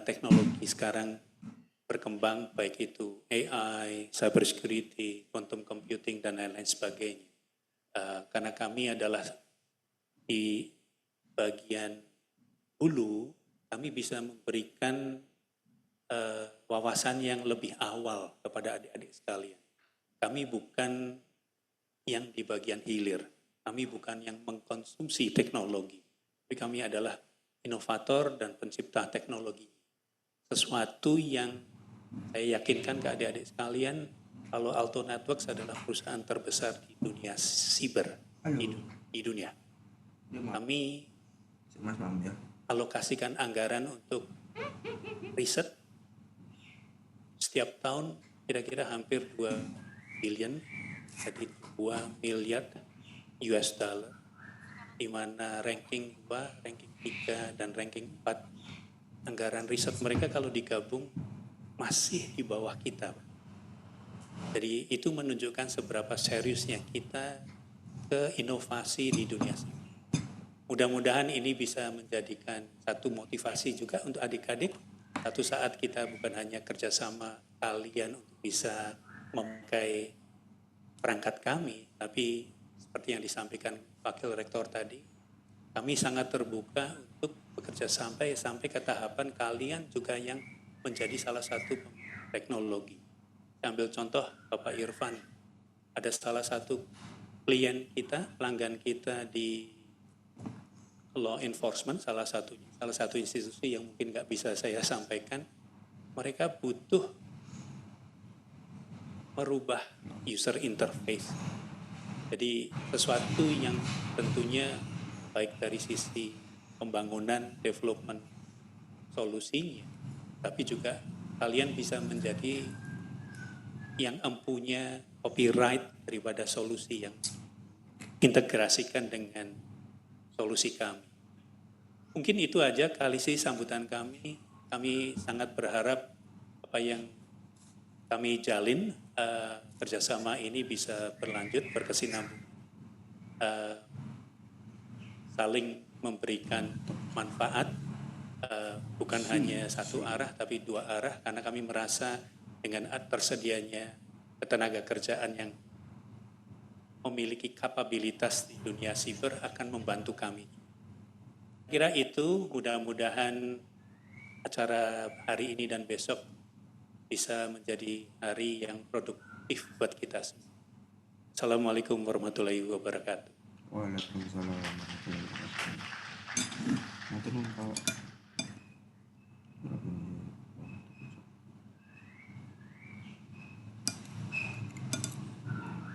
teknologi sekarang berkembang, baik itu AI, cybersecurity, quantum computing, dan lain-lain sebagainya. Karena kami adalah di bagian hulu, kami bisa memberikan wawasan yang lebih awal kepada adik-adik sekalian. Kami bukan yang di bagian hilir, kami bukan yang mengkonsumsi teknologi, tapi kami adalah inovator dan pencipta teknologi. Sesuatu yang saya yakinkan ke adik-adik sekalian, kalau Alto Networks adalah perusahaan terbesar di dunia siber di dunia. Kami alokasikan anggaran untuk riset setiap tahun kira-kira hampir 2 billion, jadi 2 miliar US dollar, di mana ranking 2, ranking 3, dan ranking 4 anggaran riset mereka kalau digabung masih di bawah kita. Jadi itu menunjukkan seberapa seriusnya kita ke inovasi di dunia. Mudah-mudahan ini bisa menjadikan satu motivasi juga untuk adik-adik. Satu saat kita bukan hanya kerjasama kalian untuk bisa memakai perangkat kami, tapi seperti yang disampaikan Wakil Rektor tadi, kami sangat terbuka untuk bekerja sampai ke tahapan kalian juga yang menjadi salah satu teknologi. Ambil contoh Bapak Irfan, ada salah satu klien kita, pelanggan kita di law enforcement, salah satu institusi yang mungkin nggak bisa saya sampaikan, mereka butuh merubah user interface. Jadi sesuatu yang tentunya baik dari sisi pembangunan, development, solusinya, tapi juga kalian bisa menjadi yang empunya copyright daripada solusi yang integrasikan dengan solusi kami. Mungkin itu aja kali sih sambutan kami. Kami sangat berharap apa yang kami jalin kerjasama ini bisa berlanjut, berkesinambungan, saling memberikan manfaat, bukan hanya satu arah tapi dua arah, karena kami merasa dengan tersedianya ketenaga kerjaan yang memiliki kapabilitas di dunia siber akan membantu kami. Kira itu, mudah-mudahan acara hari ini dan besok bisa menjadi hari yang produktif buat kita semua. Assalamualaikum warahmatullahi wabarakatuh. Waalaikumsalam warahmatullahi wabarakatuh.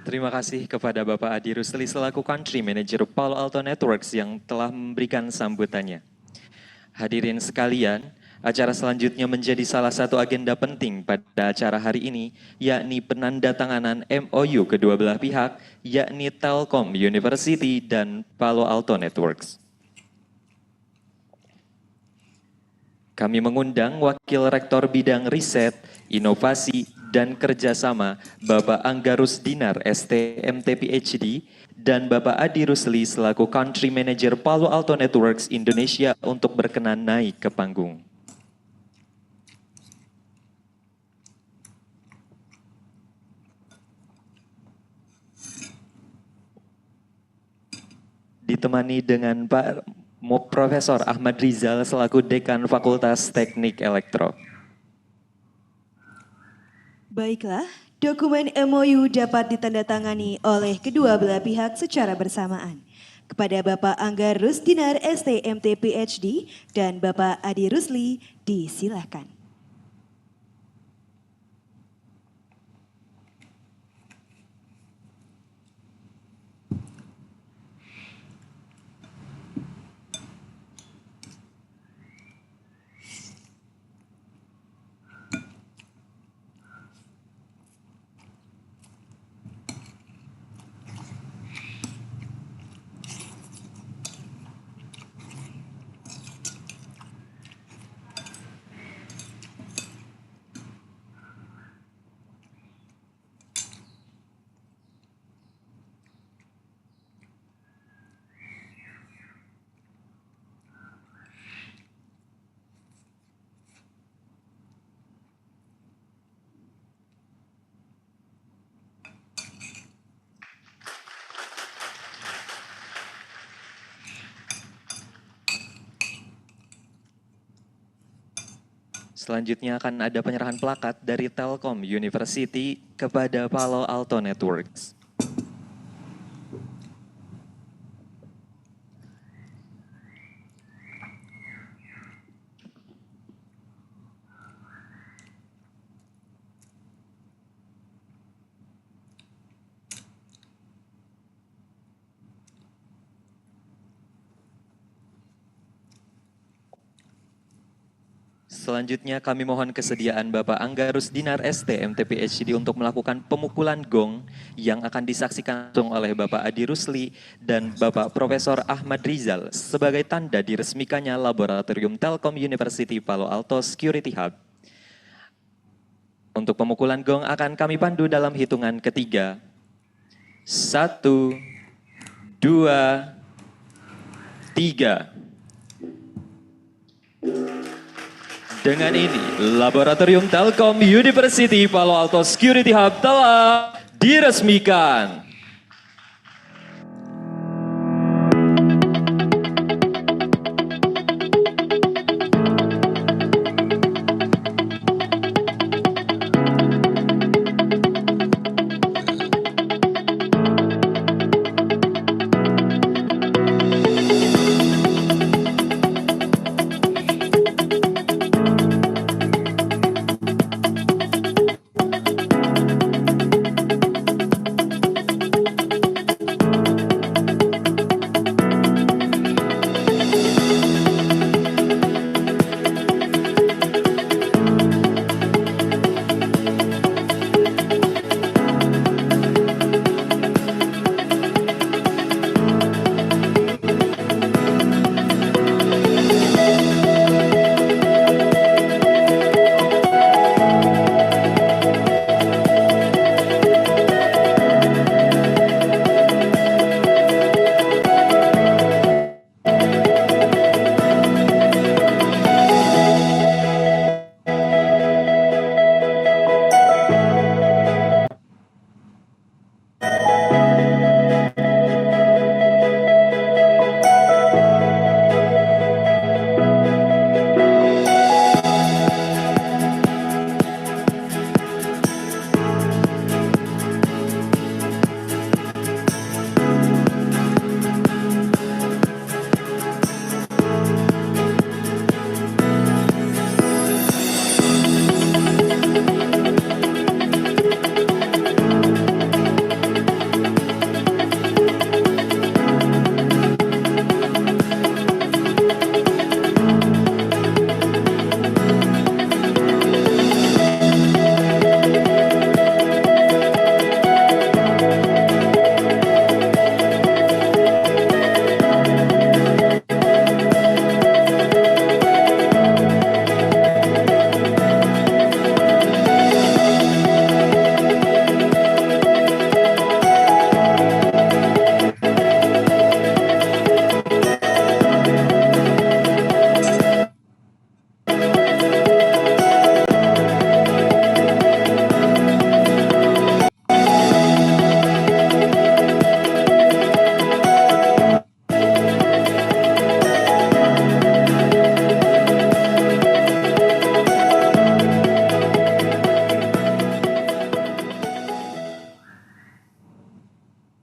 Terima kasih kepada Bapak Adi Rusli selaku Country Manager Palo Alto Networks yang telah memberikan sambutannya. Hadirin sekalian, acara selanjutnya menjadi salah satu agenda penting pada acara hari ini, yakni penandatanganan MOU kedua belah pihak, yakni Telkom University dan Palo Alto Networks. Kami mengundang Wakil Rektor Bidang Riset, Inovasi, dan Kerjasama, Bapak Angga Rusdinar, STMT PhD, dan Bapak Adi Rusli selaku Country Manager Palo Alto Networks Indonesia untuk berkenan naik ke panggung. Ditemani dengan Pak Profesor Ahmad Rizal selaku Dekan Fakultas Teknik Elektro. Baiklah, dokumen MOU dapat ditandatangani oleh kedua belah pihak secara bersamaan. Kepada Bapak Angga Rusdinar, STMT PhD, dan Bapak Adi Rusli, disilahkan. Selanjutnya akan ada penyerahan plakat dari Telkom University kepada Palo Alto Networks. Selanjutnya kami mohon kesediaan Bapak Angga Rusdinar ST MT/PhD untuk melakukan pemukulan gong yang akan disaksikan langsung oleh Bapak Adi Rusli dan Bapak Profesor Ahmad Rizal sebagai tanda diresmikannya Laboratorium Telkom University Palo Alto Security Hub. Untuk pemukulan gong akan kami pandu dalam hitungan ketiga. 1, 2, 3. Dengan ini, Laboratorium Telkom University Palo Alto Security Hub telah diresmikan.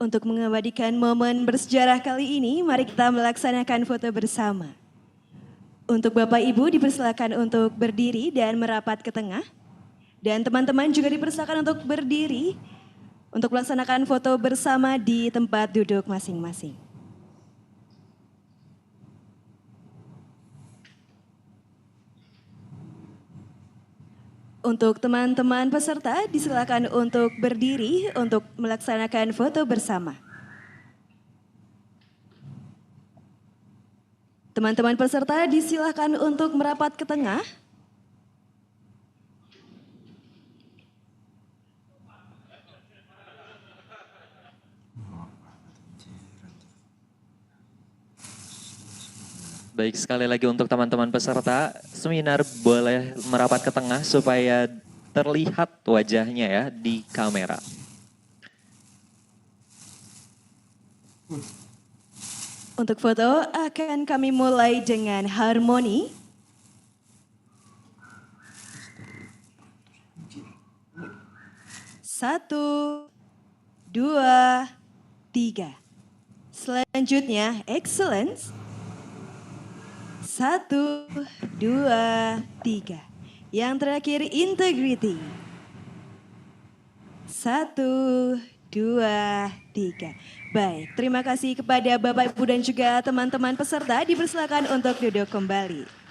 Untuk mengabadikan momen bersejarah kali ini, mari kita melaksanakan foto bersama. Untuk Bapak Ibu dipersilakan untuk berdiri dan merapat ke tengah. Dan teman-teman juga dipersilakan untuk berdiri untuk melaksanakan foto bersama di tempat duduk masing-masing. Untuk teman-teman peserta disilakan untuk berdiri untuk melaksanakan foto bersama. Teman-teman peserta disilakan untuk merapat ke tengah. Baik, sekali lagi untuk teman-teman peserta, seminar boleh merapat ke tengah supaya terlihat wajahnya ya di kamera. Untuk foto akan kami mulai dengan harmoni. 1, 2, 3. Selanjutnya, excellence. 1, 2, 3. Yang terakhir, integrity. 1, 2, 3. Baik, terima kasih kepada Bapak Ibu dan juga teman-teman peserta. Dipersilakan untuk duduk kembali.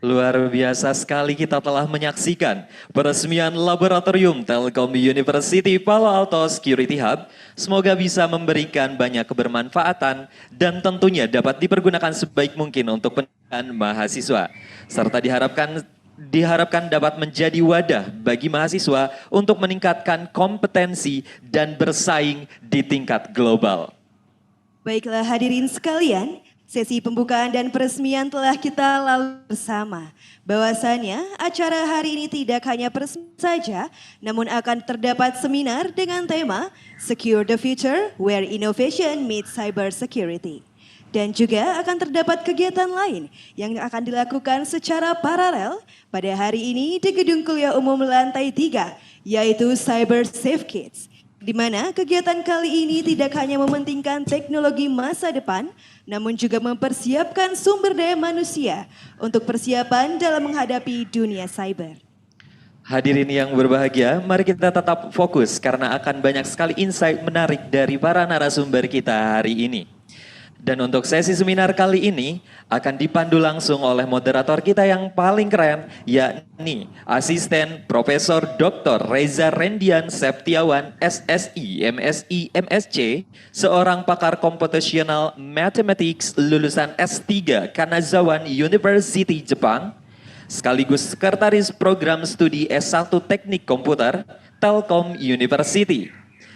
Luar biasa sekali kita telah menyaksikan peresmian Laboratorium Telkom University Palo Alto Security Hub. Semoga bisa memberikan banyak kebermanfaatan dan tentunya dapat dipergunakan sebaik mungkin untuk pendidikan mahasiswa. Serta diharapkan dapat menjadi wadah bagi mahasiswa untuk meningkatkan kompetensi dan bersaing di tingkat global. Baiklah hadirin sekalian, sesi pembukaan dan peresmian telah kita lalui bersama. Bahwasannya acara hari ini tidak hanya peresmian saja, namun akan terdapat seminar dengan tema Secure the Future where Innovation Meets Cyber Security. Dan juga akan terdapat kegiatan lain yang akan dilakukan secara paralel pada hari ini di Gedung Kuliah Umum lantai 3, yaitu Cyber Safe Kids. Di mana kegiatan kali ini tidak hanya mementingkan teknologi masa depan, namun juga mempersiapkan sumber daya manusia untuk persiapan dalam menghadapi dunia cyber. Hadirin yang berbahagia, mari kita tetap fokus karena akan banyak sekali insight menarik dari para narasumber kita hari ini. Dan untuk sesi seminar kali ini akan dipandu langsung oleh moderator kita yang paling keren, yakni Asisten Profesor Dr. Reza Rendian Septiawan, SSI, MSI, MSc, seorang pakar computational mathematics lulusan S3 Kanazawa University, Jepang, sekaligus Sekretaris Program Studi S1 Teknik Komputer, Telkom University.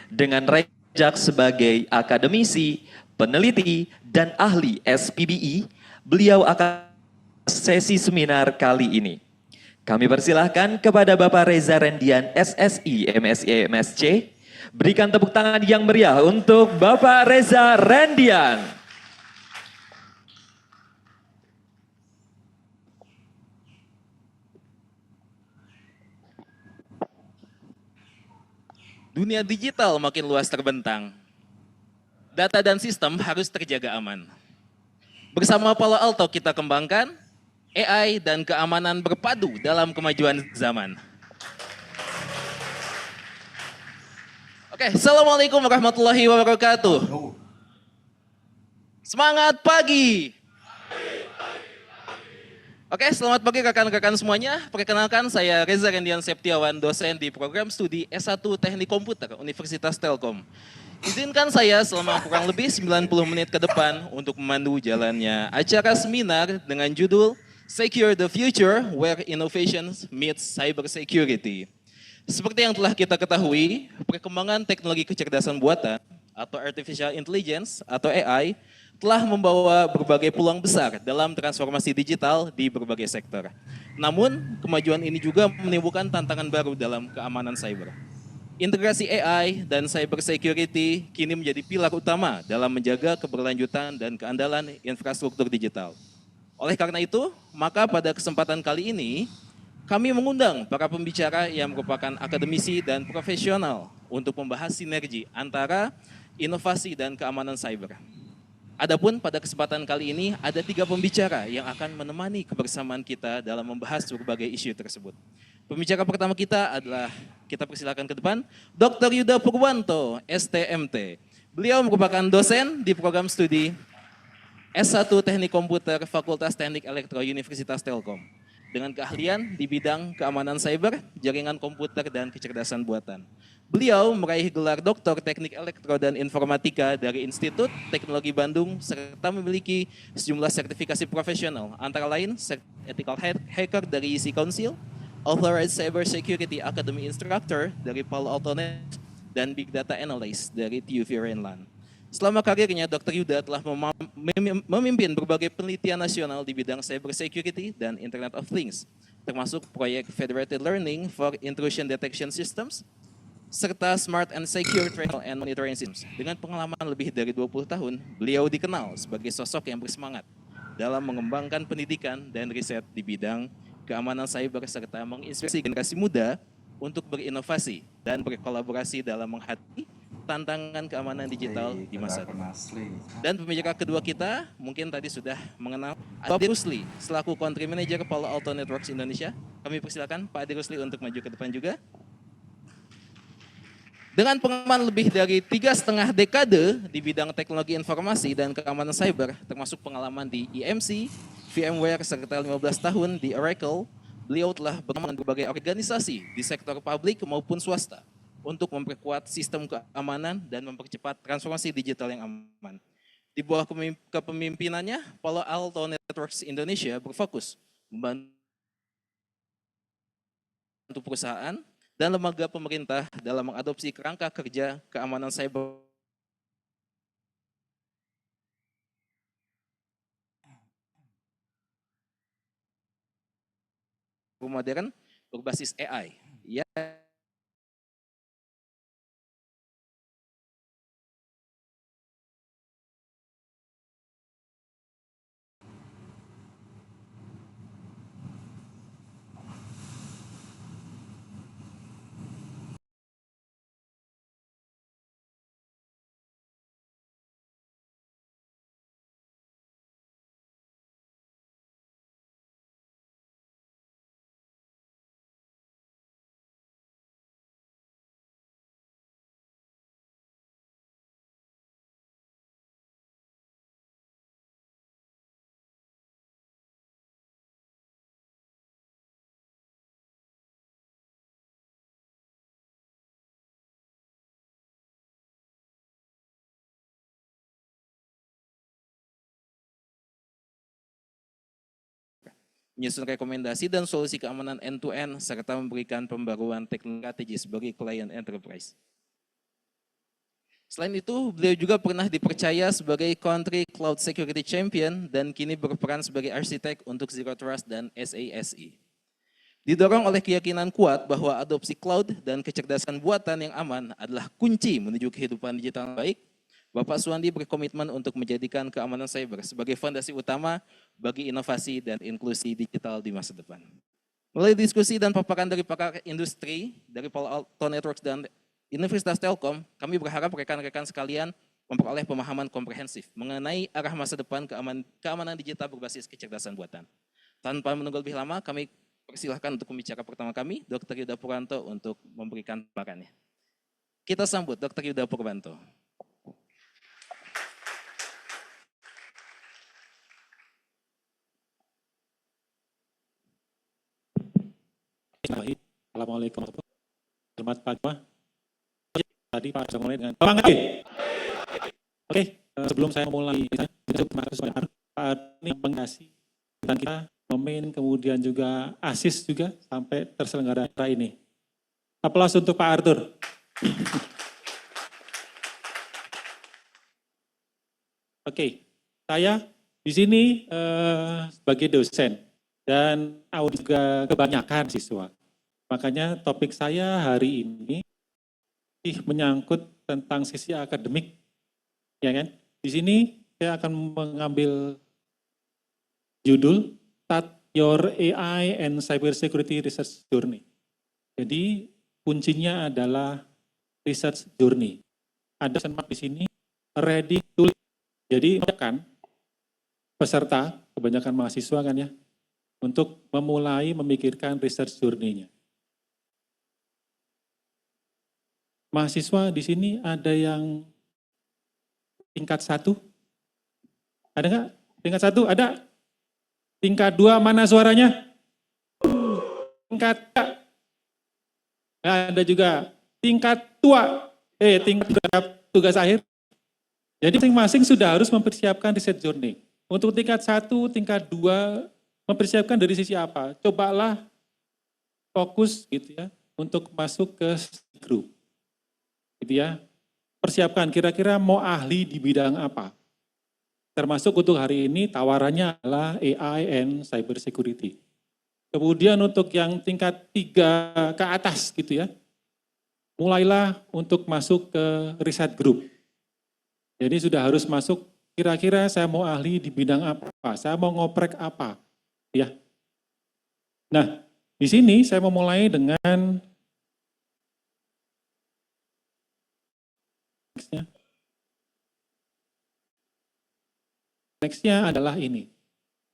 Dengan rekam sebagai akademisi, peneliti, dan ahli SPBI, beliau akan sesi seminar kali ini. Kami persilahkan kepada Bapak Reza Rendian, SSI, MSI, MSc. Berikan tepuk tangan yang meriah untuk Bapak Reza Rendian. Dunia digital makin luas terbentang. Data dan sistem harus terjaga aman. Bersama Palo Alto kita kembangkan AI dan keamanan berpadu dalam kemajuan zaman. Oke, Assalamualaikum warahmatullahi wabarakatuh. Semangat pagi. Oke, selamat pagi rekan-rekan semuanya. Perkenalkan, saya Reza Rendian Septiawan, dosen di program studi S1 Teknik Komputer Universitas Telkom. Izinkan saya selama kurang lebih 90 menit ke depan untuk memandu jalannya acara seminar dengan judul Secure the Future Where Innovation Meets Cyber Security. Seperti yang telah kita ketahui, perkembangan teknologi kecerdasan buatan atau Artificial Intelligence atau AI telah membawa berbagai peluang besar dalam transformasi digital di berbagai sektor. Namun, kemajuan ini juga menimbulkan tantangan baru dalam keamanan cyber. Integrasi AI dan cyber security kini menjadi pilar utama dalam menjaga keberlanjutan dan keandalan infrastruktur digital. Oleh karena itu, maka pada kesempatan kali ini, kami mengundang para pembicara yang merupakan akademisi dan profesional untuk membahas sinergi antara inovasi dan keamanan cyber. Adapun pada kesempatan kali ini ada 3 pembicara yang akan menemani kebersamaan kita dalam membahas berbagai isu tersebut. Pembicara pertama kita adalah, kita persilakan ke depan, Dr. Yuda Purwanto, STMT. Beliau merupakan dosen di program studi S1 Teknik Komputer Fakultas Teknik Elektro Universitas Telkom. Dengan keahlian di bidang keamanan cyber, jaringan komputer, dan kecerdasan buatan. Beliau meraih gelar Doktor Teknik Elektro dan Informatika dari Institut Teknologi Bandung serta memiliki sejumlah sertifikasi profesional, antara lain Ethical Hacker dari EC Council, Authorized Cyber Security Academy Instructor dari Palo Alto Networks, dan Big Data Analyst dari TU Rhineland. Selama karirnya, Dr. Yuda telah memimpin berbagai penelitian nasional di bidang cyber security dan Internet of Things, termasuk proyek Federated Learning for Intrusion Detection Systems, serta Smart and Secure Training and Monitoring Systems. Dengan pengalaman lebih dari 20 tahun, beliau dikenal sebagai sosok yang bersemangat dalam mengembangkan pendidikan dan riset di bidang keamanan cyber serta menginspirasi generasi muda untuk berinovasi dan berkolaborasi dalam menghadapi tantangan keamanan digital di masa depan. Dan pembicara kedua kita mungkin tadi sudah mengenal Adi Rusli selaku Country Manager Palo Alto Networks Indonesia. Kami persilakan Pak Adi Rusli untuk maju ke depan juga. Dengan pengalaman lebih dari 3,5 dekade di bidang teknologi informasi dan keamanan cyber, termasuk pengalaman di EMC, VMware, serta 15 tahun di Oracle, beliau telah bekerja dengan berbagai organisasi di sektor publik maupun swasta untuk memperkuat sistem keamanan dan mempercepat transformasi digital yang aman. Di bawah kepemimpinannya, Palo Alto Networks Indonesia berfokus membantu perusahaan dan lembaga pemerintah dalam mengadopsi kerangka kerja keamanan cyber modern berbasis AI. Ya. Menyusun rekomendasi dan solusi keamanan end-to-end, serta memberikan pembaruan teknologi strategis bagi klien enterprise. Selain itu, beliau juga pernah dipercaya sebagai Country Cloud Security Champion dan kini berperan sebagai arsitek untuk Zero Trust dan SASE. Didorong oleh keyakinan kuat bahwa adopsi cloud dan kecerdasan buatan yang aman adalah kunci menuju kehidupan digital yang baik, Bapak Suwandi berkomitmen untuk menjadikan keamanan cyber sebagai fondasi utama bagi inovasi dan inklusi digital di masa depan. Melalui diskusi dan paparan dari pakar industri dari Palo Alto Networks dan Universitas Telkom, kami berharap rekan-rekan sekalian memperoleh pemahaman komprehensif mengenai arah masa depan keamanan digital berbasis kecerdasan buatan. Tanpa menunggu lebih lama, kami persilahkan untuk pembicara pertama kami, Dr. Yuda Purwanto, untuk memberikan paparannya. Kita sambut Dr. Yuda Purwanto. Assalamualaikum warahmatullahi wabarakatuh. Selamat pagi. Tadi Pak sudah mulai dengan semangat. Oke, sebelum saya mulai, terima kasih Pak ini mengasih dan kita nomin kemudian juga asis juga sampai terselenggara ini. Aplaus untuk Pak Arthur. Oke, saya di sini sebagai dosen dan juga kebanyakan siswa. Makanya topik saya hari ini menyangkut tentang sisi akademik, ya kan? Di sini saya akan mengambil judul Start Your AI and Cybersecurity Research Journey. Jadi kuncinya adalah research journey. Ada sempat di sini ready to learn. Jadi kan peserta, kebanyakan mahasiswa kan ya, untuk memulai memikirkan research journey-nya. Mahasiswa di sini ada yang tingkat 1? Ada nggak? Tingkat 1 ada? Tingkat 2 mana suaranya? Tingkat 3? Ada juga tingkat tua. Tingkat tugas akhir. Jadi masing-masing sudah harus mempersiapkan research journey. Untuk tingkat 1, tingkat 2, mempersiapkan dari sisi apa? Cobalah fokus gitu ya untuk masuk ke grup. Gitu ya, persiapkan kira-kira mau ahli di bidang apa. Termasuk untuk hari ini tawarannya adalah AI and Cyber Security. Kemudian untuk yang tingkat 3 ke atas gitu ya, mulailah untuk masuk ke riset group. Jadi sudah harus masuk, kira-kira saya mau ahli di bidang apa, saya mau ngoprek apa, ya. Nah, di sini saya mau mulai dengan nextnya adalah ini.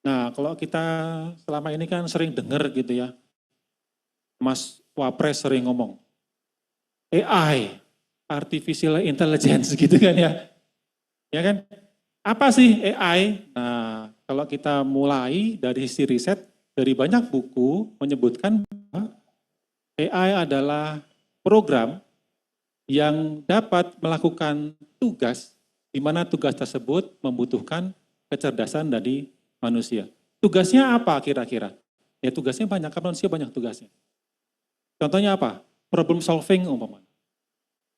Nah, kalau kita selama ini kan sering dengar gitu ya, Mas Wapres sering ngomong, AI, Artificial Intelligence gitu kan ya. Ya kan? Apa sih AI? Nah, kalau kita mulai dari sisi riset, dari banyak buku menyebutkan bahwa AI adalah program yang dapat melakukan tugas, di mana tugas tersebut membutuhkan kecerdasan dari manusia. Tugasnya apa kira-kira? Ya tugasnya banyak, karena manusia banyak tugasnya. Contohnya apa? Problem solving umpamanya.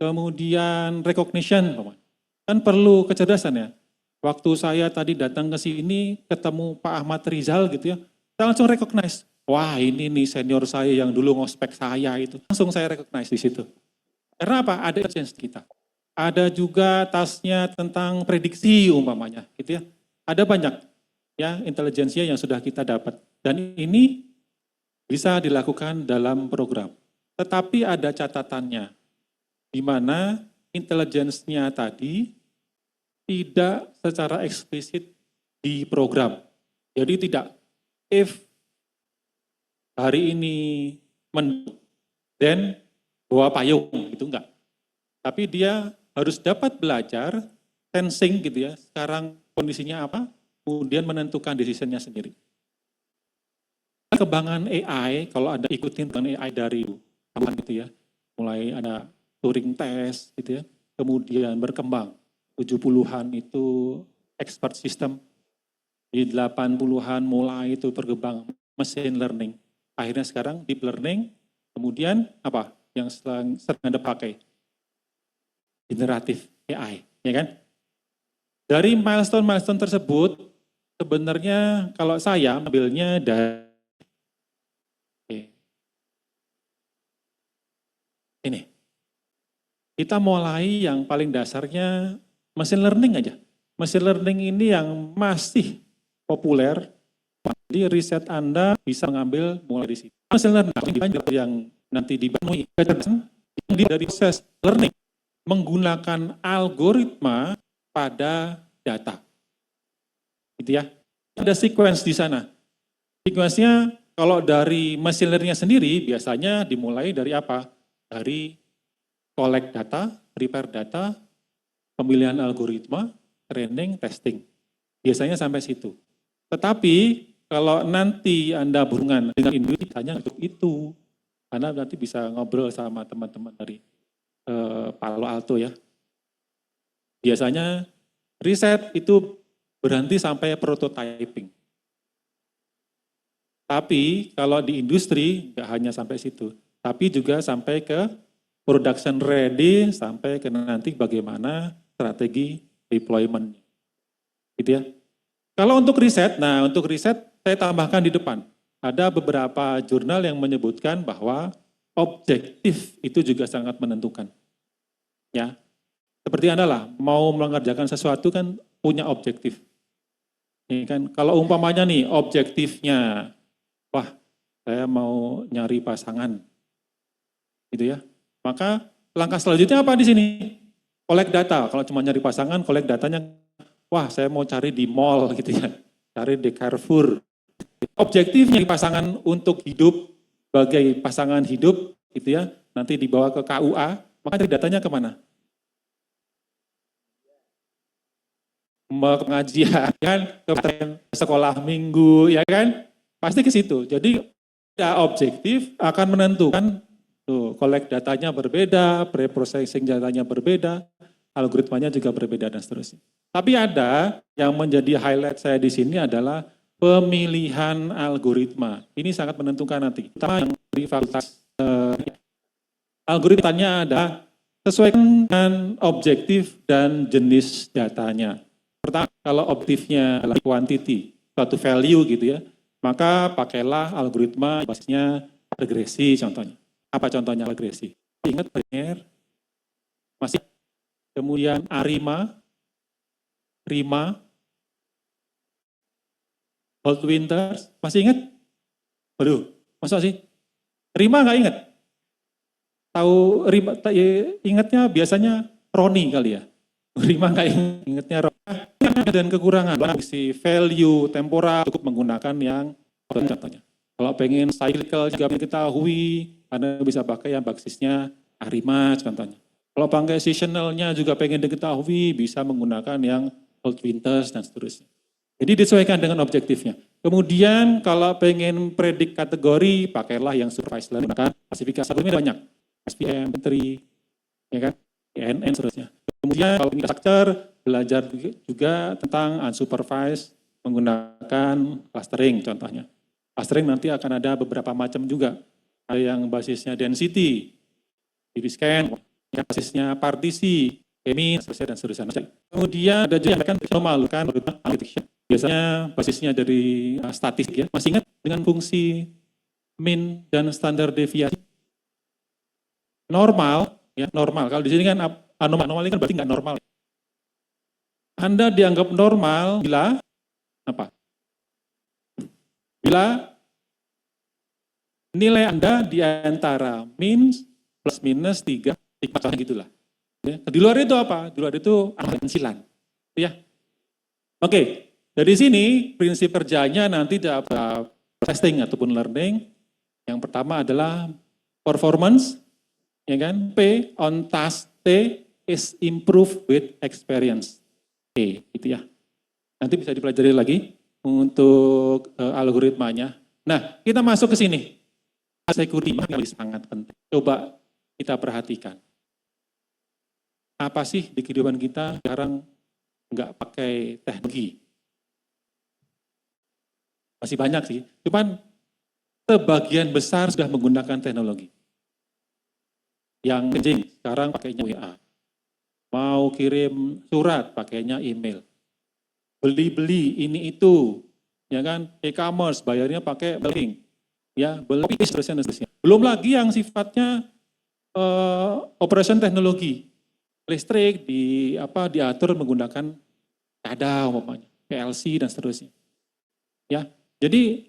Kemudian recognition umpamanya. Kan perlu kecerdasan ya. Waktu saya tadi datang ke sini ketemu Pak Ahmad Rizal gitu ya, saya langsung recognize. Wah ini nih senior saya yang dulu ngospek saya itu. Langsung saya recognize di situ. Karena apa? Ada intelligence kita. Ada juga tasnya tentang prediksi umpamanya gitu ya. Ada banyak ya intelijensia yang sudah kita dapat. Dan ini bisa dilakukan dalam program. Tetapi ada catatannya, di mana intelijensinya tadi tidak secara eksplisit di program. Jadi tidak, if hari ini mendung, then bawa payung, gitu enggak. Tapi dia harus dapat belajar, sensing gitu ya, sekarang kondisinya apa, kemudian menentukan decision-nya sendiri. Kembangan AI, kalau ada ikutin kembangan AI dari awal gitu ya, mulai ada Turing test gitu ya, kemudian berkembang, 70-an itu expert system, di 80-an mulai itu berkembang machine learning, akhirnya sekarang deep learning, kemudian apa yang sering Anda pakai? Generatif AI, ya kan? Dari milestone-milestone tersebut, sebenarnya kalau saya ambilnya dari ini. Kita mulai yang paling dasarnya machine learning aja. Machine learning ini yang masih populer, jadi riset Anda bisa mengambil mulai di situ. Machine learning yang nanti dibangun dari proses learning menggunakan algoritma pada data. Gitu ya. Ada sequence di sana. Sequence-nya kalau dari machine learning-nya sendiri biasanya dimulai dari apa? Dari collect data, prepare data, pemilihan algoritma, training, testing. Biasanya sampai situ. Tetapi kalau nanti Anda berhubungan dengan industri, hanya untuk itu. Anda nanti bisa ngobrol sama teman-teman dari Palo Alto ya. Biasanya riset itu berhenti sampai prototyping. Tapi kalau di industri nggak hanya sampai situ, tapi juga sampai ke production ready, sampai ke nanti bagaimana strategi deployment. Gitu ya. Kalau untuk riset, nah untuk riset saya tambahkan di depan. Ada beberapa jurnal yang menyebutkan bahwa objektif itu juga sangat menentukan. Ya, seperti Anda lah, mau mengerjakan sesuatu kan punya objektif. Ini kan, kalau umpamanya nih objektifnya, wah saya mau nyari pasangan, gitu ya. Maka langkah selanjutnya apa di sini? Collect data. Kalau cuma nyari pasangan, collect datanya, wah saya mau cari di mall gitu ya, cari di Carrefour. Objektifnya pasangan untuk hidup sebagai pasangan hidup gitu ya, nanti dibawa ke KUA, maka dari datanya kemana? Pengajian kan, ke sekolah minggu ya kan, pasti ke situ. Jadi ya, objektif akan menentukan tuh, collect datanya berbeda, pre-processing datanya berbeda, algoritmanya juga berbeda dan seterusnya. Tapi ada yang menjadi highlight saya di sini adalah pemilihan algoritma. Ini sangat menentukan nanti. Pertama yang dari fakultas algoritmanya ada sesuai dengan objektif dan jenis datanya. Pertama, kalau objektifnya adalah quantity, suatu value gitu ya, maka pakailah algoritma basisnya regresi contohnya. Apa contohnya regresi? ingat Premier? Masih? Kemudian Arima, Rima, Old Winters, masih ingat? Waduh, masa sih? Rima nggak ingat? Tahu Rima, ingatnya biasanya Roni kali ya. Rima nggak ingatnya Roni. Dan kekurangan, fungsi value, temporal, cukup menggunakan yang contohnya. Kalau pengen cyclical juga diketahui, Anda bisa pakai yang basisnya Arima contohnya. Kalau pakai seasonalnya juga pengen diketahui, bisa menggunakan yang Old Winters dan seterusnya. Jadi disesuaikan dengan objektifnya. Kemudian kalau pengen predik kategori, pakailah yang supervised learning. Maka klasifikasi algoritma banyak. SPM, Entry, ya kan, ENN, seterusnya. Kemudian kalau ingin structure, belajar juga tentang unsupervised menggunakan clustering contohnya. Clustering nanti akan ada beberapa macam juga. Ada yang basisnya density, DB-scan, yang basisnya partisi, kemis, dan seterusnya. Kemudian ada juga yang akan memalukan analytics. Biasanya basisnya dari statistik ya. Masih ingat dengan fungsi mean dan standar deviasi? Normal, ya normal. Kalau di sini kan anomali kan berarti nggak normal. Anda dianggap normal bila apa? Bila nilai Anda di antara min plus minus 3, gitulah. Ya. Di luar itu apa? Di luar itu pensilan. Ya. Oke, dari sini prinsip kerjanya nanti dapat testing ataupun learning. Yang pertama adalah performance, ya kan? P on task, T is improve with experience. Gitu ya. Nanti bisa dipelajari lagi untuk algoritmanya. Nah, kita masuk ke sini. Security yang sangat penting. Coba kita perhatikan. Apa sih di kehidupan kita sekarang nggak pakai teknologi? Masih banyak sih, cuman sebagian besar sudah menggunakan teknologi. Yang penting sekarang pakainya WA. Mau kirim surat pakainya email. Beli-beli ini itu, ya kan, e-commerce bayarnya pakai billing. Ya, beli seterusnya. Belum lagi yang sifatnya operation teknologi. Listrik diatur menggunakan SCADA umpamanya, PLC dan seterusnya. Ya, jadi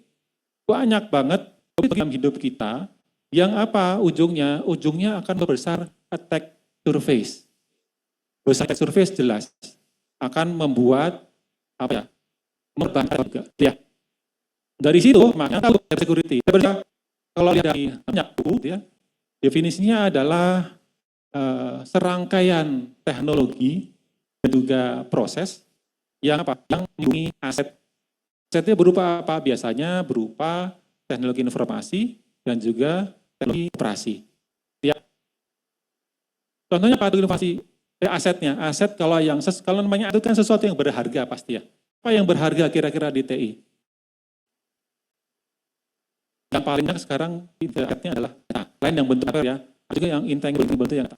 banyak banget dalam hidup kita yang apa ujungnya? Ujungnya akan membesar attack surface. Besar attack surface jelas akan membuat apa ya? Merbangkit juga. Ya. Dari situ makanya security. Kalau dari banyak ya, definisinya adalah serangkaian teknologi dan juga proses yang apa? Yang melindungi aset. Asetnya berupa apa? Biasanya berupa teknologi informasi dan juga teknologi operasi. Ya. Contohnya apa inovasi? Asetnya. Aset kalau namanya itu kan sesuatu yang berharga pasti ya. Apa yang berharga kira-kira di TI? Yang paling banyak sekarang internetnya adalah lain yang bentuk apa ya? Juga yang intangible bentuk yang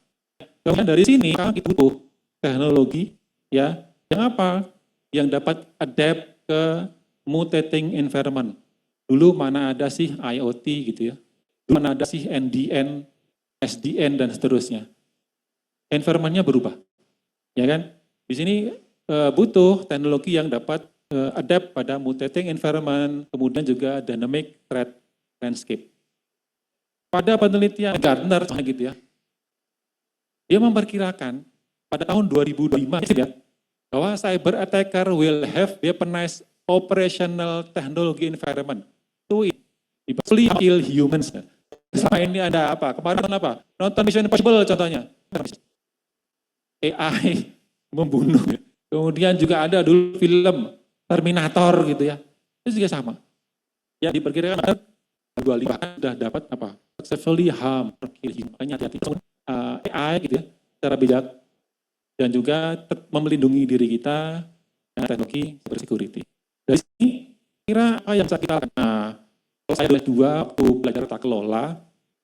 kemudian dari sini kita butuh teknologi ya yang apa? Yang dapat adapt ke mutating environment. Dulu mana ada sih IoT gitu ya. Dulu mana ada sih NDN, SDN dan seterusnya. Environment-nya berubah. Ya kan? Di sini butuh teknologi yang dapat adapt pada mutating environment, kemudian juga dynamic threat landscape. Pada penelitian Gartner gitu ya, dia memperkirakan pada tahun 2025 ya, bahwa cyber attacker will have weaponized operational technology environment to eventually kill humans. Selama ini ada apa? Kemarin apa? Nonton Mission Impossible contohnya. AI membunuh. Kemudian juga ada dulu film Terminator gitu ya. Itu juga sama. Ya diperkirakan 25 sudah dapat apa? Successfully harm, kill human. Makanya hati-hati. AI gitu ya, secara bijak dan juga melindungi diri kita dengan teknologi security. Dari sini kira apa yang bisa kita lakukan? Nah, kalau saya boleh waktu belajar tata kelola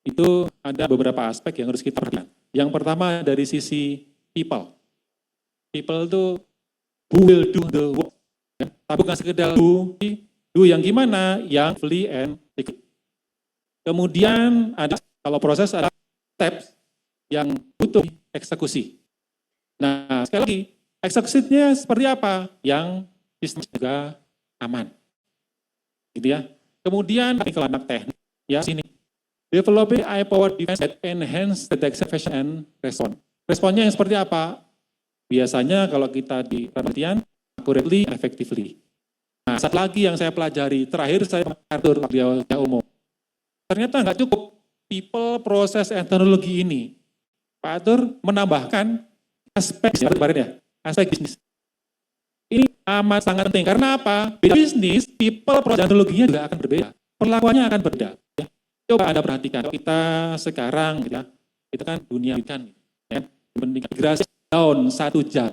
itu ada beberapa aspek yang harus kita perhatikan. Yang pertama dari sisi people. People itu who will do the work. Ya, tapi bukan sekedar do yang gimana, yang fully and secure. Kemudian ada kalau proses ada steps yang butuh eksekusi. Nah, sekali lagi, eksekusinya seperti apa? Yang sistem juga aman. Gitu ya. Kemudian kalau anak teknik, ya sini. Developing AI-powered defense that enhance detection, efficient, and response. Responnya yang seperti apa? Biasanya kalau kita di penelitian, accurately, effectively. Nah, satu lagi yang saya pelajari, terakhir saya mengatur di umum. Ternyata nggak cukup people, process, and teknologi ini. Pak Atur menambahkan aspek bisnis. Ini amat sangat penting. Karena apa? Beda bisnis, people, proses, dan teknologinya juga akan berbeda. Perlakuannya akan berbeda. Ya. Coba Anda perhatikan, kita sekarang, ya, kita kan dunia ikan, ya, migrasi down 1 jam.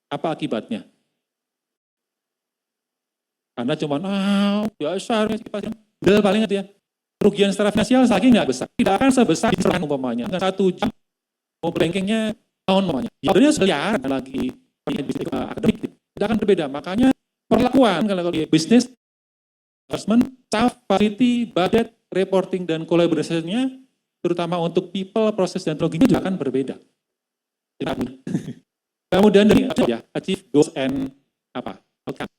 Apa akibatnya? Anda cuma, biasa, udah paling ya. Kerugian secara finansial lagi nggak besar. Tidak akan sebesar diserang umpamanya. 1 jam, mau bankingnya down umpamanya. Ya, udah miliar lagi akademik. Tidak akan berbeda. Makanya perlakuan kalau di bisnis, investment, staff, facility, budget, reporting, dan collaboration-nya, terutama untuk people, proses, dan teknologinya juga akan berbeda. Kemudian dari achieve goals and outcome.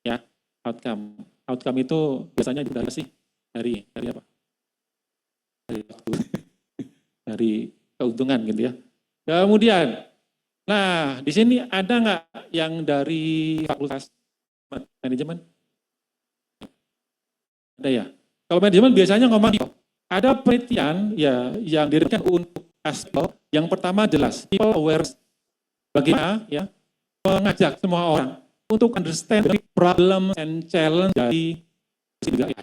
Ya, outcome itu biasanya dari sih dari apa? Dari keuntungan gitu ya. Kemudian, nah di sini ada nggak yang dari fakultas manajemen? Ada ya. Kalau manajemen biasanya ngomong ada penelitian ya yang diberikan untuk aspek yang pertama jelas people awareness. Bagaimana ya mengajak semua orang untuk understand problem and challenge dari AI.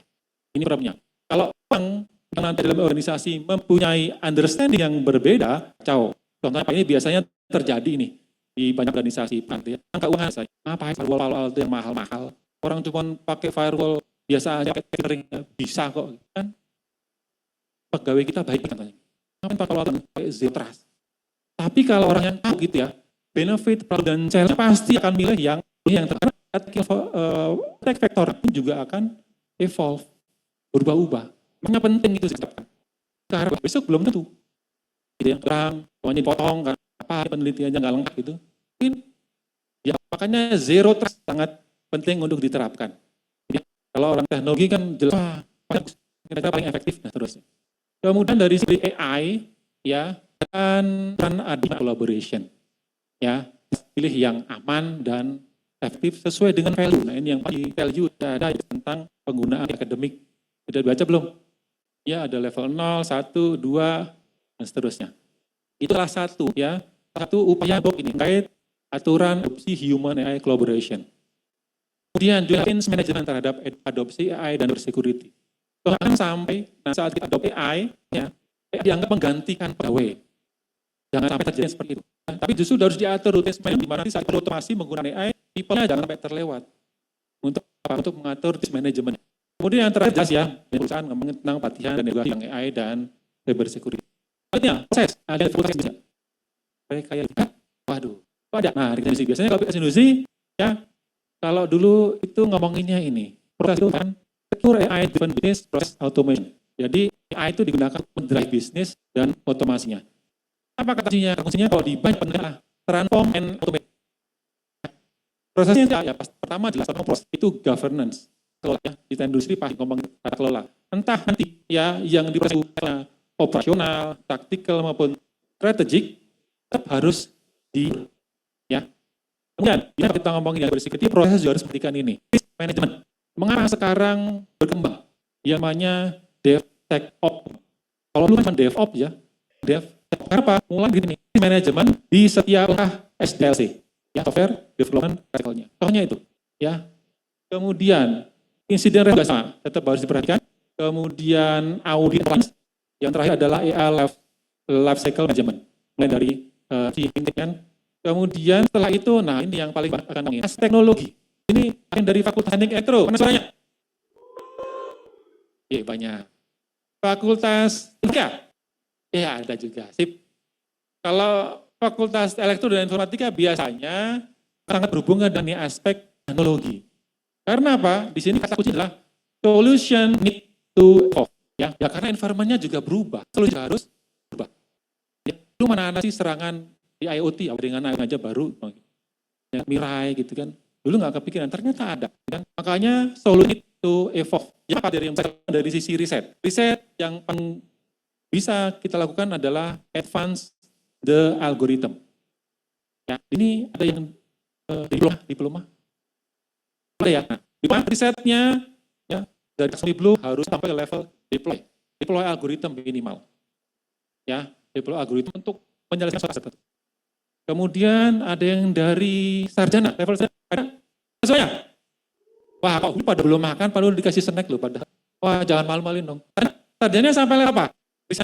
Ini problemnya. Kalau orang yang nanti dalam organisasi mempunyai understanding yang berbeda, contohnya ini biasanya terjadi nih di banyak organisasi, ya. Angka keuangan saya, ngapain firewall yang mahal-mahal? Orang cuma pakai firewall biasa aja, catering bisa kok, kan? Pegawai kita baik katanya. Ngapain pakai firewall pakai zero trust? Tapi kalau orang yang tahu gitu ya, benefit, problem, dan challenge pasti akan milih yang terkena attack vector pun juga akan evolve, berubah-ubah. Makanya penting itu ditetapkan. Karena besok belum tentu. Jadi yang terang, pokoknya dipotong, apa penelitiannya nggak lengkap gitu. Mungkin, ya makanya zero trust sangat penting untuk diterapkan. Jadi, kalau orang teknologi kan jelas, kira-kira paling efektif, nah terusnya. Kemudian dari segi AI, ya, kan ada collaboration. Ya, pilih yang aman dan efektif sesuai dengan value. Nah ini yang value ada tentang penggunaan akademik. Sudah baca belum? Ya ada level 0, 1, 2, dan seterusnya. Itu salah satu ya, satu upaya untuk ini terkait aturan adopsi human AI collaboration. Kemudian juga management terhadap adopsi AI dan security. Bahkan sampai saat kita adopt AI, ya, dianggap menggantikan pegawai. Jangan sampai terjadi seperti itu. Tapi justru harus diatur rutin di mana saat otomasi menggunakan AI, people-nya jangan sampai terlewat untuk mengatur manajemen. Kemudian yang terakhir jelas ya, perusahaan ngomongin tentang pelatihan dan edukasi yang AI dan cyber security. Artinya proses ada fakultas bisa. Mereka yang waduh, ada. Nah, di sini biasanya kalau industri ya kalau dulu itu ngomonginnya ini proses itu kan secure AI driven business process automation. Jadi AI itu digunakan untuk drive bisnis dan otomasinya. Apa kata kuncinya? Kuncinya kalau di banyak penelitian transform and automate. Prosesnya ya pertama jelas proses itu governance. Kelola ya, di industri pasti ngomong tata kelola. Entah nanti ya yang di proses operasional, taktikal maupun strategik tetap harus ya. Kemudian kita ngomongin yang bersecurity, proses juga harus perhatikan ini. Manajemen. Mengapa sekarang berkembang? Yang namanya DevSecOps. Kalau dulu kan DevOps ya, Kenapa? Mulai gini, manajemen di setiap langkah SDLC, ya, software development cycle-nya. Contohnya itu, ya. Kemudian insiden resolusi tetap harus diperhatikan. Kemudian audit yang terakhir adalah AI life cycle management, mulai dari kan. Kemudian setelah itu, nah ini yang paling akan ngomongin teknologi. Ini yang dari Fakultas Teknik Elektro, mana suaranya? Iya banyak. Fakultas Tiga. Ya ada juga, sip. Kalau Fakultas Elektro dan Informatika biasanya sangat berhubungan dengan aspek teknologi. Karena apa? Di sini kata kunci adalah solution need to evolve. Ya karena environment-nya juga berubah, solusi harus berubah. Ya, mana ada sih serangan di IoT, dengan aja baru, ya, Mirai gitu kan. Dulu nggak kepikiran, ternyata ada. Kan? Makanya solusi itu evolve. Ya, dari sisi riset. Riset yang bisa kita lakukan adalah advance the algorithm. Ya, ini ada yang diploma. Ada ya. Nah, di mana risetnya ya dari Blue harus sampai ke level deploy algorithm minimal. Ya, deploy algorithm untuk menyelesaikan soal tersebut. Kemudian ada yang dari sarjana, level sarjana. Ada semuanya. Wah, kok pada belum makan, padahal dikasih snack loh pada. Wah, jangan malu-maluin dong. Sarjana sampai level apa? Bisa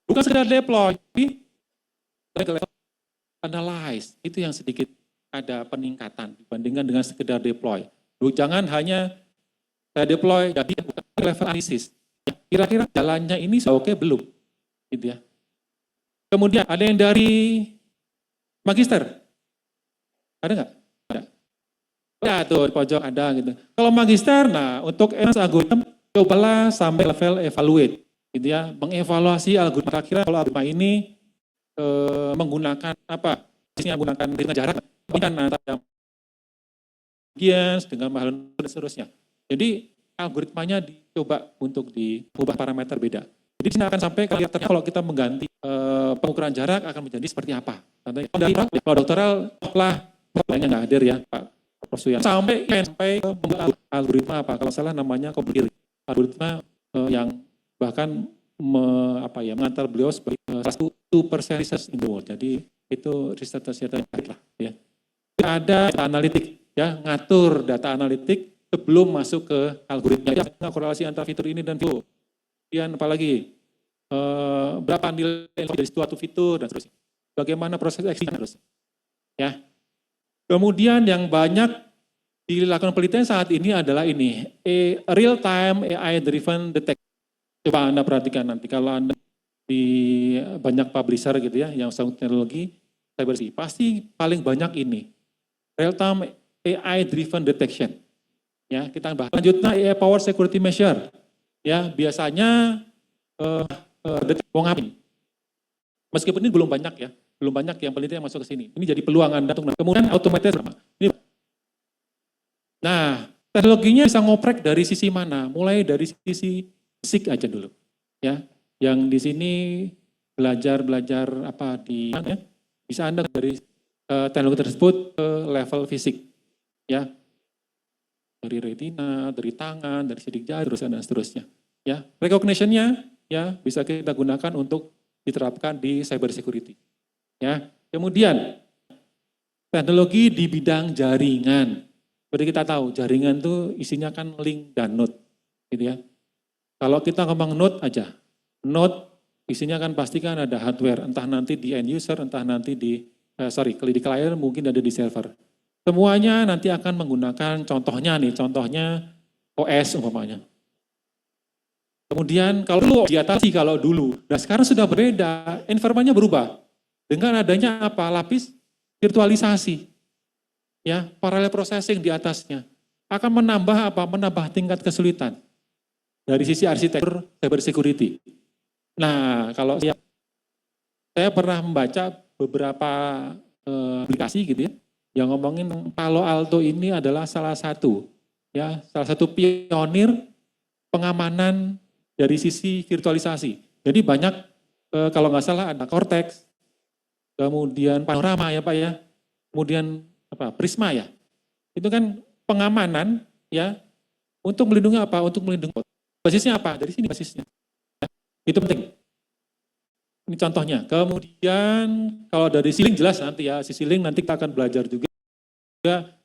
bukan sekedar deploy, tapi level analyze. Itu yang sedikit ada peningkatan dibandingkan dengan sekedar deploy. Jangan hanya saya deploy, jadi bukan level analisis. Kira-kira jalannya ini sudah oke belum? Gitu ya. Kemudian ada yang dari magister. Ada nggak? Ada. Ya tuh di pojok ada gitu. Kalau magister, nah untuk algoritma cobalah sampai level evaluate, gitu ya. Mengevaluasi algoritma kira-kira kalau algoritma ini menggunakan apa? Menggunakan dengan jarak, bukan antara dengan mahal dan seterusnya. Jadi algoritmanya dicoba untuk diubah parameter beda. Jadi sini akan sampai kalau kita mengganti pengukuran jarak akan menjadi seperti apa. Contohnya kalau doktoral lah lainnya nggak hadir ya Pak Prof. Suyan. Sampai membuat algoritma apa? Kalau salah namanya Complir. Algoritma yang bahkan mengantar beliau sebagai salah satu persen research in the world. Jadi itu riset yang baik lah ya. Ada data analitik ya, ngatur data analitik sebelum masuk ke algoritma. Ya, korelasi antara fitur ini dan fitur. Kemudian apalagi berapa nilai dari suatu fitur dan seterusnya. Bagaimana proses eksekusi terus. Ya. Kemudian yang banyak dilakukan penelitian saat ini adalah ini, real time AI driven detection. Coba Anda perhatikan nanti kalau Anda di banyak publisher gitu ya yang sangkut teknologi cybersecurity pasti paling banyak ini real time AI driven detection. Ya, kita bahas lanjutnya AI power security measure. Ya, biasanya ngapain? Meskipun ini belum banyak ya, belum banyak yang penelitian yang masuk ke sini. Ini jadi peluang Anda untuk kemudian otomatis ini. Nah, teknologinya bisa ngoprek dari sisi mana? Mulai dari sisi fisik aja dulu. Ya, yang di sini belajar apa di ya, bisa Anda dari teknologi tersebut ke level fisik. Ya. Dari retina, dari tangan, dari sidik jari, dan seterusnya. Ya, recognition-nya ya bisa kita gunakan untuk diterapkan di cyber security. Ya, kemudian teknologi di bidang jaringan. Seperti kita tahu, jaringan itu isinya kan link dan node, gitu ya. Kalau kita ngomong node aja, node isinya kan pasti kan ada hardware, entah nanti di end user, entah nanti di client mungkin ada di server. Semuanya nanti akan menggunakan contohnya OS umpamanya. Kemudian kalau diatasi kalau dulu, nah sekarang sudah berbeda, environment-nya berubah. Dengan adanya apa? Lapis virtualisasi. Ya, parallel processing di atasnya. Akan menambah apa? Menambah tingkat kesulitan dari sisi arsitektur cyber security. Nah, kalau saya pernah membaca beberapa aplikasi gitu ya, yang ngomongin Palo Alto ini adalah salah satu pionir pengamanan dari sisi virtualisasi. Jadi banyak kalau nggak salah ada Cortex, kemudian Panorama ya Pak ya, kemudian Prisma ya. Itu kan pengamanan ya untuk melindungi apa? Untuk melindungi basisnya apa? Dari sini basisnya. Ya, itu penting. Ini contohnya. Kemudian kalau dari sisi link jelas nanti ya, sisi link nanti kita akan belajar juga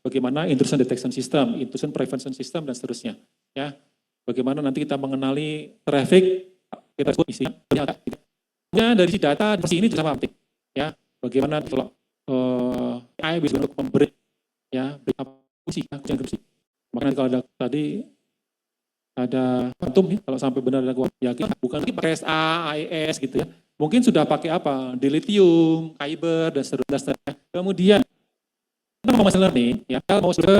bagaimana intrusion detection system, intrusion prevention system dan seterusnya. Ya, bagaimana nanti kita mengenali traffic, kita sebut isinya. Kemudian dari sisi data ini juga sama penting. Ya, bagaimana kalau AI bisa untuk memberi ya fungsi. Makanya kalau ada tadi ada quantum ya, kalau sampai benar ada yakin bukan lagi pakai SA, AES gitu ya. Mungkin sudah pakai apa? Dilithium, kyber dan seterusnya. Kemudian kita mau machine learning ya, mau ke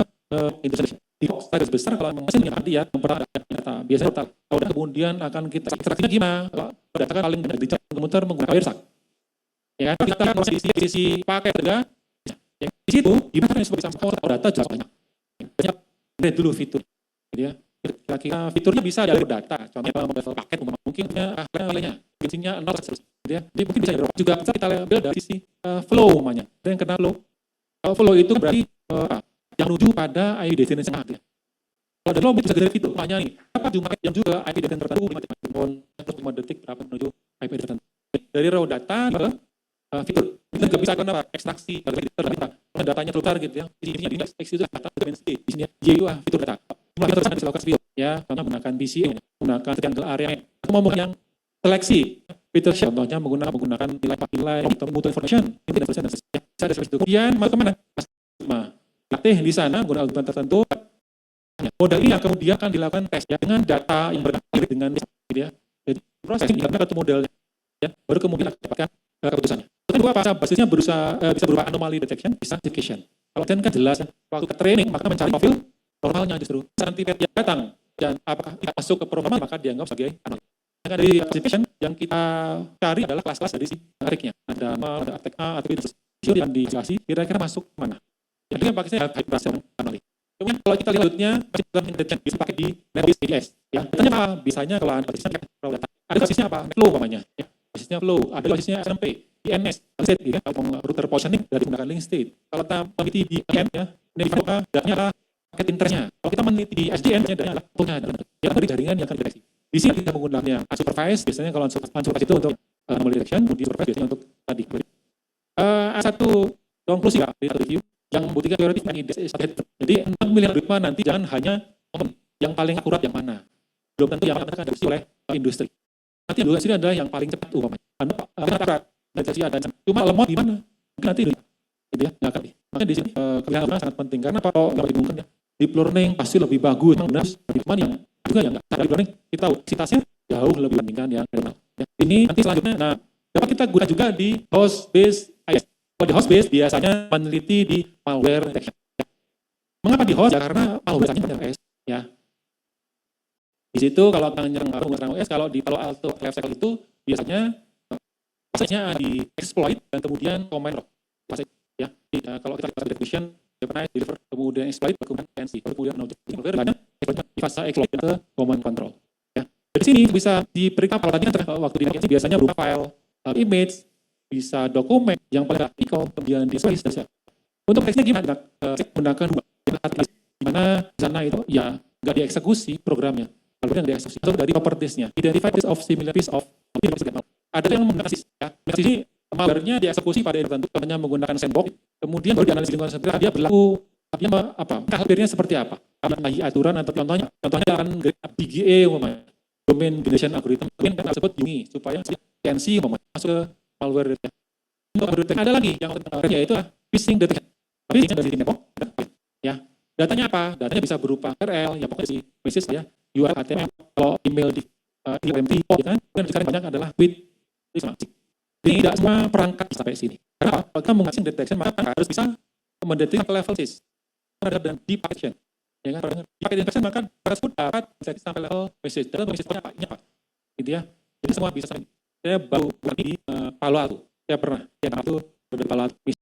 industri di besar kalau mesin yang tadi ya memperhatikan data. Biasanya kalau kemudian akan kita ekstraksi gimana? Kalau data kan paling banyak di komputer menggunakan WireShark. Ya, kita lihat di sisi paket juga. Ya, di situ gimana sebagai sampel data jelas banyak. Banyak lihat dulu fitur. Jadi ya, kira-kira fiturnya bisa dari data. Contohnya model paket mungkin lainnya isinya 0 terus. Jadi mungkin bisa juga kita lihat dari sisi flow namanya. Dan yang kenal flow. Kalau flow itu berarti yang menuju pada IP destination A. Kalau ada flow bisa dari fitur. Makanya nih, apa jumlah yang juga IP destination tertentu 5 detik berapa menuju IP tertentu. Dari raw data ke fitur. Kita juga bisa kenapa ekstraksi datanya keluar gitu ya. Di sini di X itu data dimensity. Di sini JU fitur data. Cuma kita harus dilakukan fitur ya, contoh menggunakan BCA, menggunakan triangle area. Aku mau yang seleksi fitur contohnya menggunakan nilai atau mutual information, information dan seterusnya. Bisa ada seperti itu. Kemudian mau kemana? Latih di sana guna algoritma tertentu. Modal ini yang kemudian akan dilakukan tes ya, dengan data yang berdasarkan dengan gitu ya. Jadi proses ini karena satu modelnya ya, baru kemudian dapatkan keputusannya. Kedua, basisnya bisa berupa anomaly detection, bisa classification. Kalau kan jelas, waktu ke training maka mencari profil normalnya justru. Nanti dia datang dan apakah tidak masuk ke profil normal maka dianggap sebagai anomaly. Yang dari classification yang kita cari adalah kelas-kelas dari si tariknya. Ada normal, ada artek A, atau itu yang dijelasin kira-kira masuk mana. Yang dengan pakainya berdasarkan anomaly. Kemudian kalau kita lihat outputnya masih dalam detection bisa pakai di NetBeans ADS. Ya, datanya apa? Biasanya kalau ada basisnya raw data. Ada basisnya apa? Flow namanya. Ya. Basisnya flow, ada basisnya SMP, INS, set, ya, kalau router positioning dari menggunakan link state. Kalau kita meneliti di IN, ya, ini di datanya adalah paket interestnya. Kalau kita meneliti di SDN, datanya adalah flow-nya. Yang dari jaringan yang akan dideteksi. Di sini kita menggunakannya unsupervised, biasanya kalau unsupervised itu untuk anomaly detection, di supervised biasanya untuk tadi. Satu konklusi ya, dari review, yang membuktikan teori ini. Jadi, untuk memilih algoritma nanti jangan hanya yang paling akurat yang mana. Belum tentu yang akan dideteksi oleh industri. Nanti juga sini adalah yang paling cepat umpamanya. Karena akurat deteksi ada cuma lemot di mana? Mungkin nanti jadi ya nggak akan. Makanya di sini kelihatan sangat penting karena kalau nggak dibungkan ya deep learning pasti lebih bagus. Benar, cuman yang juga yang nggak deep learning kita tahu kuantitasnya jauh lebih bandingkan yang normal. Ya, ini nanti selanjutnya, nah dapat kita guna juga di host based IS. Kalau di host based biasanya meneliti di malware detection. Ya. Mengapa di host? Ya karena malware pada IS. Ya. Di situ kalau nyerang menggunakan OS, kalau di Palo Alto Lifecycle itu biasanya prosesnya di exploit dan kemudian command row. Ya, kalau kita pakai execution, deliver, kemudian exploit, kemudian PNC, kemudian malware banyak di fase exploit ke command control. Ya. Dari sini bisa diberikan kalau tadi kan waktu di PNC biasanya berupa file, image, bisa dokumen yang paling praktikal, kemudian di space dan untuk teksnya gimana? Menggunakan dua, di mana di sana itu ya nggak dieksekusi programnya. Kalau yang dieksekusi itu dari propertiesnya, identify piece of similar piece of ada yang menggunakan sisi, ya. Di sini malware-nya dieksekusi pada tertentu, contohnya menggunakan sandbox, kemudian baru dianalisis lingkungan sendiri, dia berlaku, apa, hampirnya seperti apa, apakah aturan atau contohnya akan BGA, domain generation algorithm, mungkin kan disebut UNI, supaya PNC masuk ke malware. Untuk algoritma ada lagi yang yaitu phishing detection, tapi dari network, ya. Datanya apa? Datanya bisa berupa URL, ya pokoknya si message ya, URL HTML, kalau email di RMT, ya kan? Dan sekarang banyak adalah with semantik. Jadi tidak semua perangkat sampai sini. Karena kalau kita menghasilkan detection, maka harus bisa mendeteksi level 6 dan deep action. Ya kan? Di paket detection maka tersebut dapat bisa sampai level message. Dalam message apa? Gitu ya. Jadi semua bisa sampai. Saya baru di Palo Alto. Saya pernah itu dari Palo Alto.